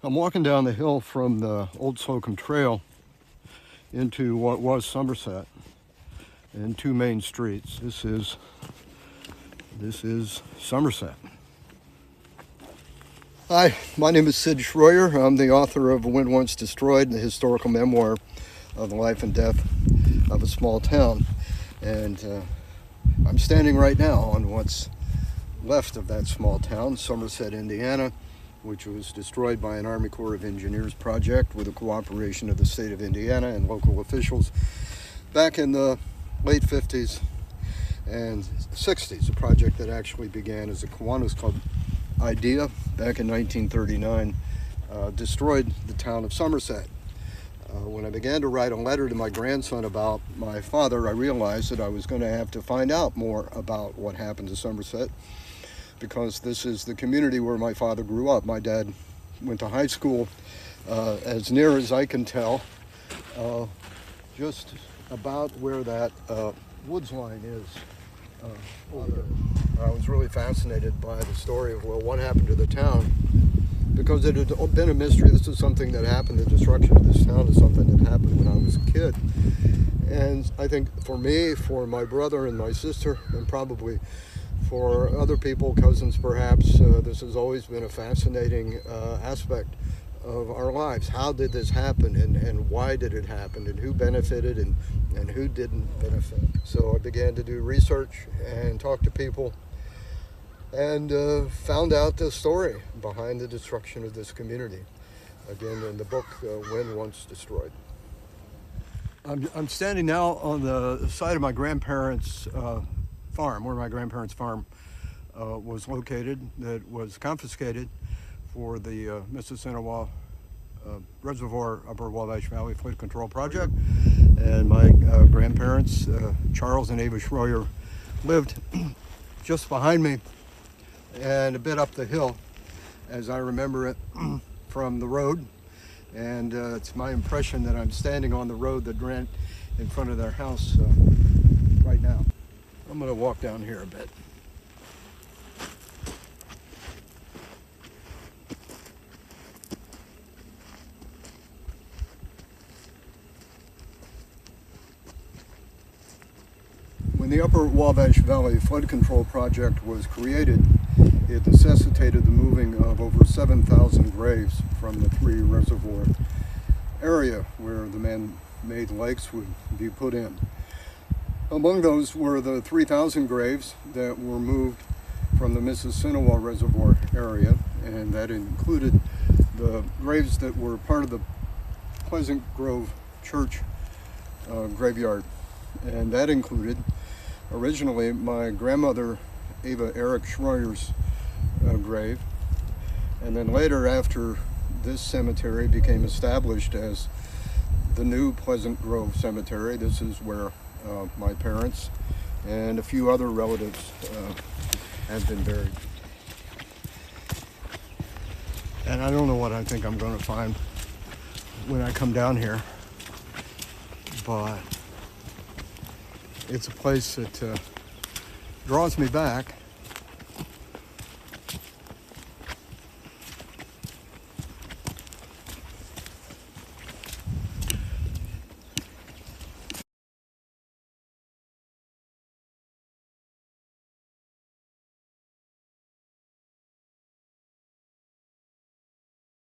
I'm walking down the hill from the Old Slocum Trail into what was Somerset and two main streets. This is Somerset. Hi, my name is Sid Schroyer. I'm the author of When Once Destroyed, the historical memoir of the life and death of a small town. And I'm standing right now on what's left of that small town, Somerset, Indiana, which was destroyed by an Army Corps of Engineers project with the cooperation of the state of Indiana and local officials back in the late 50s and 60s, a project that actually began as a Kiwanis Club idea back in 1939, destroyed the town of Somerset. When I began to write a letter to my grandson about my father, I realized that I was going to have to find out more about what happened to Somerset, because this is the community where my father grew up. My dad went to high school, as near as I can tell, just about where that woods line is. I was really fascinated by the story of, well, what happened to the town, because it had been a mystery. This is something that happened. The destruction of this town is something that happened when I was a kid. And I think for me, for my brother and my sister, and probably for other people, cousins perhaps, this has always been a fascinating aspect of our lives. How did this happen, and why did it happen, and who benefited and who didn't benefit? So I began to do research and talk to people, and found out the story behind the destruction of this community. Again, in the book, When Once Destroyed. I'm standing now on the site of my grandparents' farm, where my grandparents' farm was located, that was confiscated for the Mississinawa Reservoir Upper Wabash Valley Flood Control Project. And my grandparents, Charles and Ava Schroyer, lived just behind me and a bit up the hill, as I remember it from the road. And it's my impression that I'm standing on the road that ran in front of their house right now. I'm going to walk down here a bit. When the Upper Wabash Valley Flood Control Project was created, it necessitated the moving of over 7,000 graves from the three reservoir area where the man-made lakes would be put in. Among those were the 3,000 graves that were moved from the Mississinawa Reservoir area, and that included the graves that were part of the Pleasant Grove Church graveyard. And that included originally my grandmother Ava Eric Schroyer's grave, and then later, after this cemetery became established as the new Pleasant Grove Cemetery, this is where my parents and a few other relatives have been buried. And I don't know what I think I'm going to find when I come down here, but it's a place that draws me back.